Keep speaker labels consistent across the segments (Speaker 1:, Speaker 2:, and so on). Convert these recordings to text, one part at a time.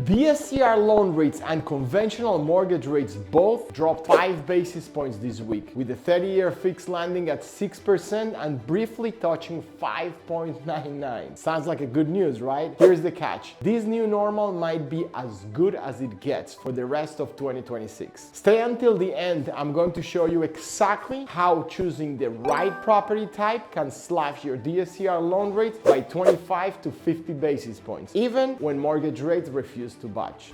Speaker 1: DSCR loan rates and conventional mortgage rates both dropped 5 basis points this week, with the 30-year fix landing at 6% and briefly touching 5.99. Sounds like a good news, right? Here's the catch. This new normal might be as good as it gets for the rest of 2026. Stay until the end. I'm going to show you exactly how choosing the right property type can slash your DSCR loan rate by 25 to 50 basis points, even when mortgage rates refuse to budge.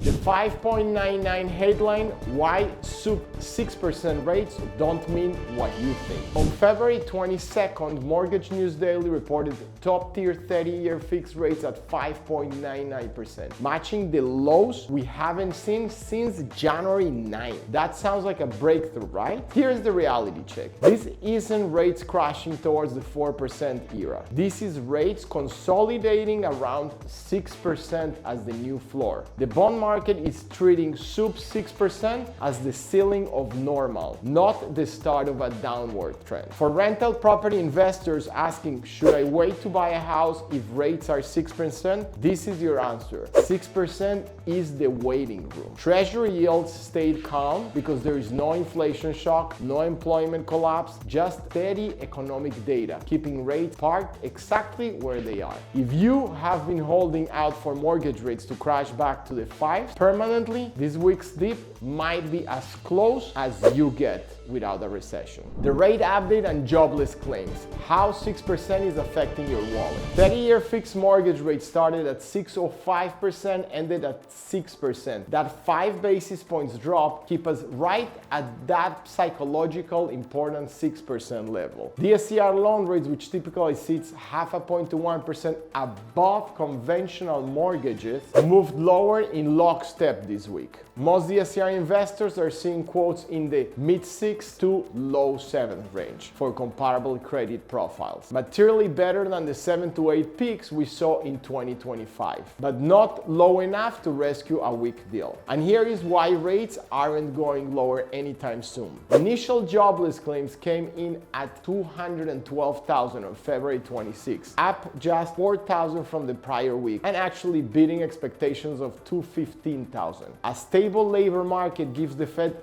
Speaker 1: The 5.99 headline, why sub 6% rates don't mean what you think. On February 22nd, Mortgage News Daily reported top-tier 30-year fixed rates at 5.99%, matching the lows we haven't seen since January 9. That sounds like a breakthrough, right? Here's the reality check. This isn't rates crashing towards the 4% era. This is rates consolidating around 6% as the new floor. The bond market is treating sub 6% as the ceiling of normal, not the start of a downward trend. For rental property investors asking, should I wait to buy a house if rates are 6%? This is your answer. 6% is the waiting room. Treasury yields stayed calm because there is no inflation shock, no employment collapse, just steady economic data, keeping rates parked exactly where they are. If you have been holding out for mortgage rates to crash back to the 5s permanently, this week's dip might be as close as you get without a recession. The rate update and jobless claims, how 6% is affecting your wallet. 30-year fixed mortgage rate started at 6.05%, ended at 6%. That 5 basis points drop keep us right at that psychological important 6% level. DSCR loan rates, which typically sits 0.5 point to 1% above conventional mortgages, moved lower in lockstep this week. Most DSCR investors are seeing quotes in the mid-6 to low 7 range for comparable credit profiles, materially better than the 7 to 8 peaks we saw in 2025, but not low enough to rescue a weak deal. And here is why rates aren't going lower anytime soon. Initial jobless claims came in at 212,000 on February 26, up just 4,000 from the prior week, and actually beating expectations of 215,000. A stable labor market gives the Fed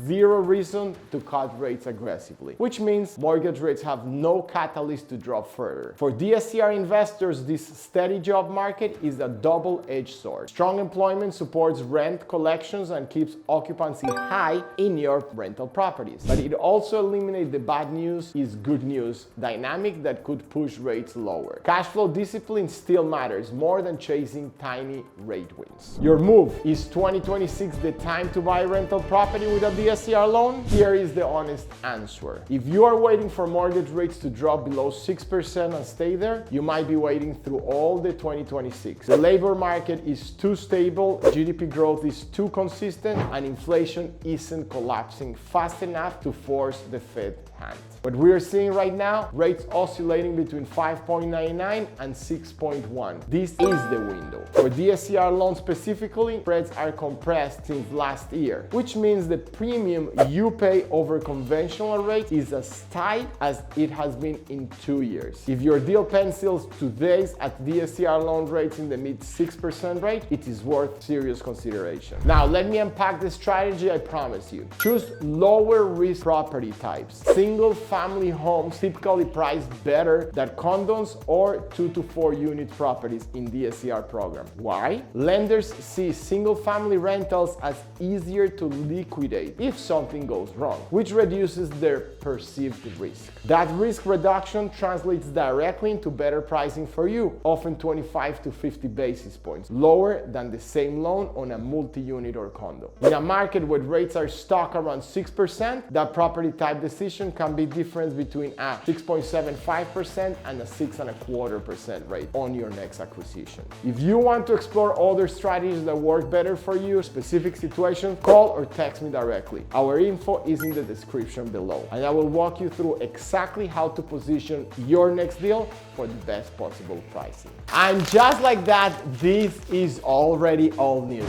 Speaker 1: zero reason to cut rates aggressively, which means mortgage rates have no catalyst to drop further. For DSCR investors, this steady job market is a double-edged sword. Strong employment supports rent collections and keeps occupancy high in your rental properties. But it also eliminates the bad news is good news dynamic that could push rates lower. Cash flow discipline still matters more than chasing tiny rate wins. Your move, is 2026 the time to buy a rental property with a DSCR loan? Here is the honest answer. If you are waiting for mortgage rates to drop below 6% and stay there, you might be waiting through all the 2026. The labor market is too stable, GDP growth is too consistent, and inflation isn't collapsing fast enough to force the Fed hand. What we are seeing right now, rates oscillating between 5.99 and 6.1. This is the window. For DSCR loans specifically, spreads are compressed since last year, which means the premium you pay over conventional rates is as tight as it has been in 2 years. If your deal pencils today's at DSCR loan rates in the mid 6% rate, it is worth serious consideration. Now, let me unpack the strategy I promise you. Choose lower risk property types. Single-family homes typically priced better than condos or 2 to 4 unit properties in DSCR program. Why? Lenders see single-family rentals as easier to liquidate if something goes wrong, which reduces their perceived risk. That risk reduction translates directly into better pricing for you, often 25 to 50 basis points, lower than the same loan on a multi-unit or condo. In a market where rates are stuck around 6%, that property type decision can be difference between a 6.75% and a 6.25% rate on your next acquisition. If you want to explore other strategies that work better for your specific situation, call or text me directly. Our info is in the description below, and I will walk you through exactly how to position your next deal for the best possible pricing. And just like that, this is already all news.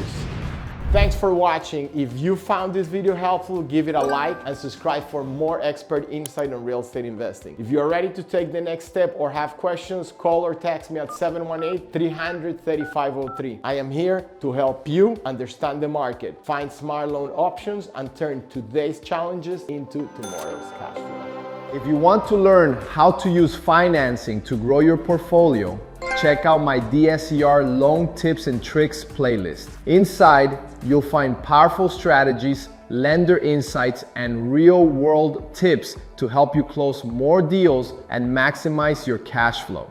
Speaker 1: Thanks for watching. If you found this video helpful, give it a like and subscribe for more expert insight on real estate investing. If you're ready to take the next step or have questions, call or text me at 718-300-3503. I am here to help you understand the market, find smart loan options, and turn today's challenges into tomorrow's cash flow.
Speaker 2: If you want to learn how to use financing to grow your portfolio, check out my DSCR Loan Tips and Tricks playlist. Inside, you'll find powerful strategies, lender insights, and real-world tips to help you close more deals and maximize your cash flow.